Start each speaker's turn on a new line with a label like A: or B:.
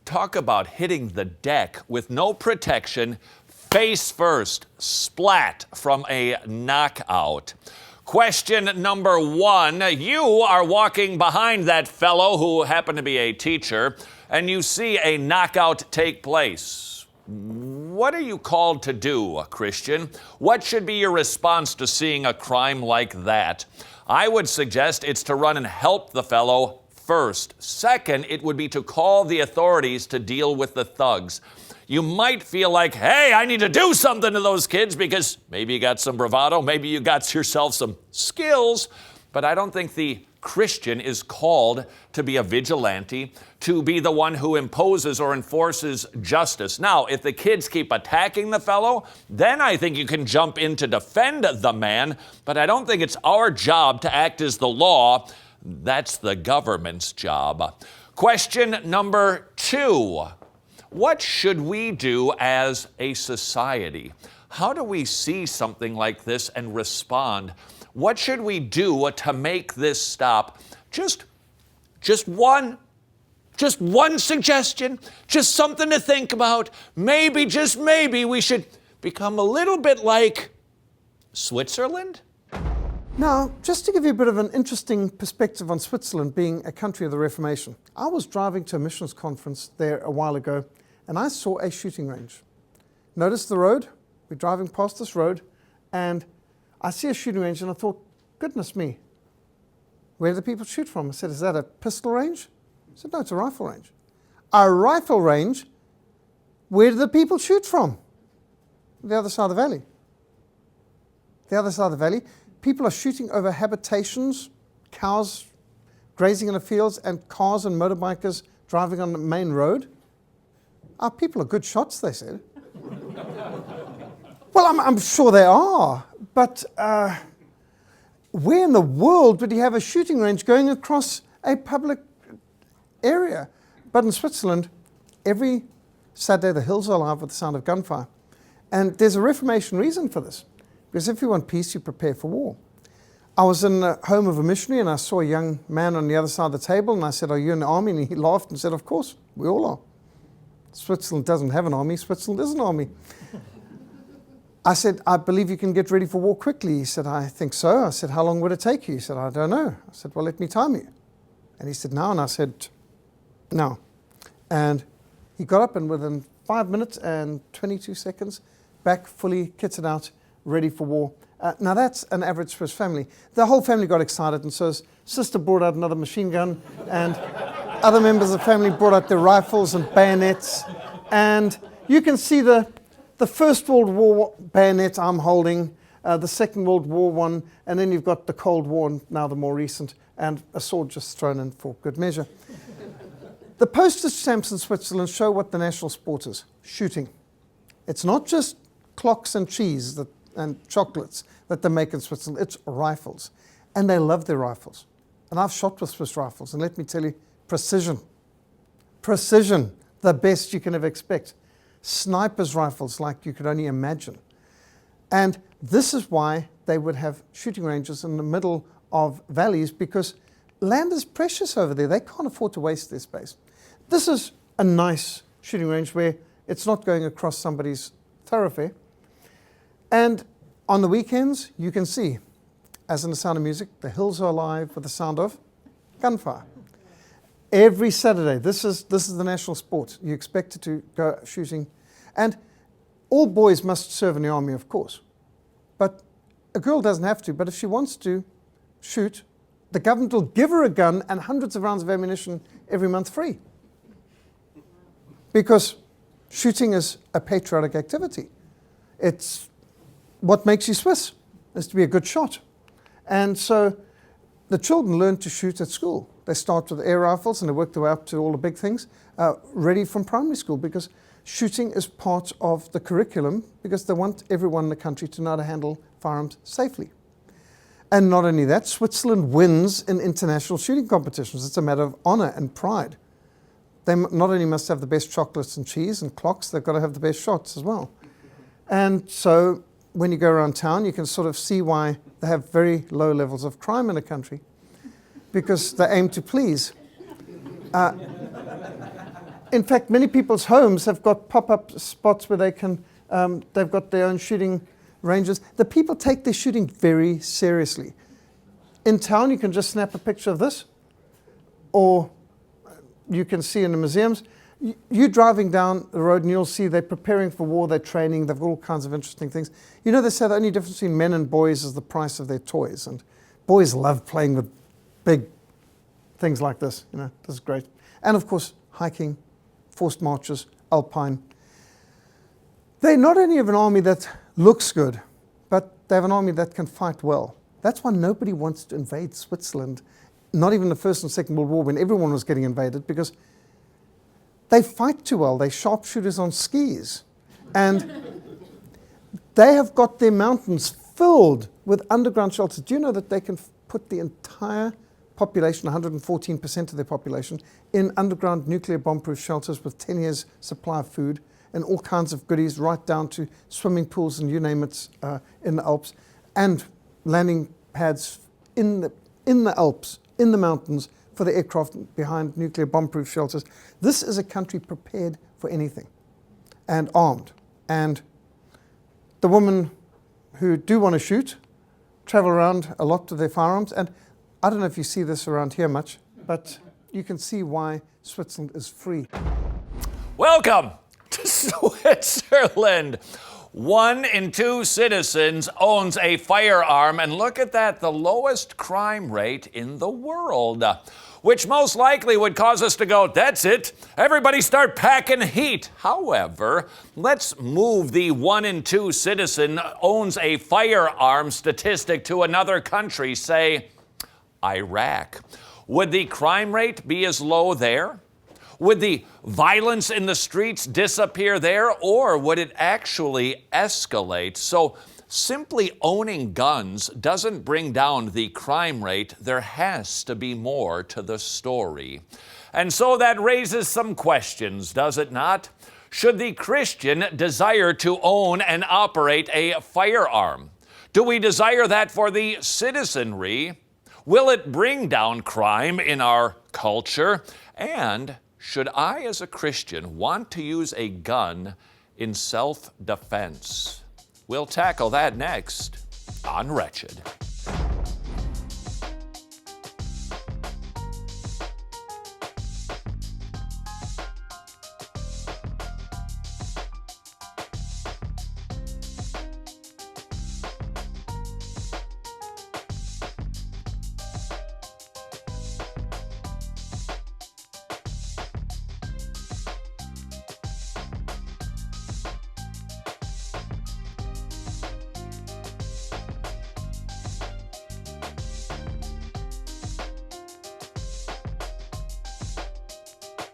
A: Talk about hitting the deck with no protection, face first, splat from a knockout. Question number one, you are walking behind that fellow who happened to be a teacher, and you see a knockout take place. What are you called to do, Christian? What should be your response to seeing a crime like that? I would suggest it's to run and help the fellow first. Second, it would be to call the authorities to deal with the thugs. You might feel like, hey, I need to do something to those kids because maybe you got some bravado, maybe you got yourself some skills, but I don't think the Christian is called to be a vigilante, to be the one who imposes or enforces justice. Now, if the kids keep attacking the fellow, then I think you can jump in to defend the man, but I don't think it's our job to act as the law. That's the government's job. Question number two. What should we do as a society? How do we see something like this and respond? What should we do to make this stop? Just one suggestion, just something to think about. Maybe, just maybe, we should become a little bit like Switzerland?
B: Now, just to give you a bit of an interesting perspective on Switzerland being a country of the Reformation, I was driving to a missions conference there a while ago, and I saw a shooting range. Notice the road. We're driving past this road, and I see a shooting range, and I thought, goodness me, where do the people shoot from? I said, is that a pistol range? I said, no, it's a rifle range. A rifle range? Where do the people shoot from? The other side of the valley. The other side of the valley. People are shooting over habitations, cows grazing in the fields, and cars and motorbikers driving on the main road. Our people are good shots, they said. Well, I'm sure they are, but where in the world would you have a shooting range going across a public area? But in Switzerland, every Saturday the hills are alive with the sound of gunfire. And there's a Reformation reason for this. Because if you want peace, you prepare for war. I was in the home of a missionary and I saw a young man on the other side of the table and I said, are you in the army? And he laughed and said, of course, we all are. Switzerland doesn't have an army, Switzerland is an army. I said, I believe you can get ready for war quickly. He said, I think so. I said, how long would it take you? He said, I don't know. I said, well, let me time you. And he said, now. And I said, no. And he got up and within 5 minutes and 22 seconds, back fully kitted out, ready for war. Now that's an average Swiss family. The whole family got excited, and so his sister brought out another machine gun, and other members of the family brought out their rifles and bayonets. And you can see the First World War bayonet I'm holding, the Second World War one, and then you've got the Cold War, and now the more recent, and a sword just thrown in for good measure. The postage stamps in Switzerland show what the national sport is, shooting. It's not just clocks and cheese and chocolates that they make in Switzerland. It's rifles. And they love their rifles. And I've shot with Swiss rifles. And let me tell you, precision. Precision, the best you can ever expect. Sniper's rifles like you could only imagine. And this is why they would have shooting ranges in the middle of valleys, because land is precious over there. They can't afford to waste their space. This is a nice shooting range where it's not going across somebody's thoroughfare. And on the weekends, you can see, as in the sound of music, the hills are alive with the sound of gunfire. Every Saturday, this is the national sport. You expect it to go shooting. And all boys must serve in the army, of course. But a girl doesn't have to. But if she wants to shoot, the government will give her a gun and hundreds of rounds of ammunition every month free. Because shooting is a patriotic activity. It's what makes you Swiss, is to be a good shot. And so the children learn to shoot at school. They start with air rifles and they work their way up to all the big things, ready from primary school, because shooting is part of the curriculum, because they want everyone in the country to know how to handle firearms safely. And not only that, Switzerland wins in international shooting competitions. It's a matter of honor and pride. They not only must have the best chocolates and cheese and clocks, they've got to have the best shots as well. And so when you go around town, you can sort of see why they have very low levels of crime in the country, because they aim to please. In fact, many people's homes have got pop-up spots where they can, they've got their own shooting ranges. The people take their shooting very seriously. In town, you can just snap a picture of this, or you can see in the museums. You're driving down the road and you'll see they're preparing for war, they're training, they've got all kinds of interesting things. You know, they say the only difference between men and boys is the price of their toys. And boys love playing with big things like this. You know, this is great. And of course, hiking, forced marches, alpine. They not only have an army that looks good, but they have an army that can fight well. That's why nobody wants to invade Switzerland, not even the First and Second World War when everyone was getting invaded, because they fight too well. They're sharpshooters on skis. And they have got their mountains filled with underground shelters. Do you know that they can put the entire population, 114% of their population, in underground nuclear bomb-proof shelters with 10 years supply of food and all kinds of goodies, right down to swimming pools and you name it, in the Alps, and landing pads in the Alps, in the mountains, for the aircraft behind nuclear bomb-proof shelters. This is a country prepared for anything and armed. And the women who do want to shoot travel around a lot with their firearms. And I don't know if you see this around here much, but you can see why Switzerland is free.
A: Welcome to Switzerland. 1 in 2 citizens owns a firearm, and look at that, the lowest crime rate in the world, which most likely would cause us to go, that's it, everybody start packing heat. However, let's move the 1 in 2 citizen owns a firearm statistic to another country, say Iraq. Would the crime rate be as low there? Would the violence in the streets disappear there, or would it actually escalate? So simply owning guns doesn't bring down the crime rate. There has to be more to the story. And so that raises some questions, does it not? Should the Christian desire to own and operate a firearm? Do we desire that for the citizenry? Will it bring down crime in our culture? And should I, as a Christian, want to use a gun in self-defense? We'll tackle that next on Wretched.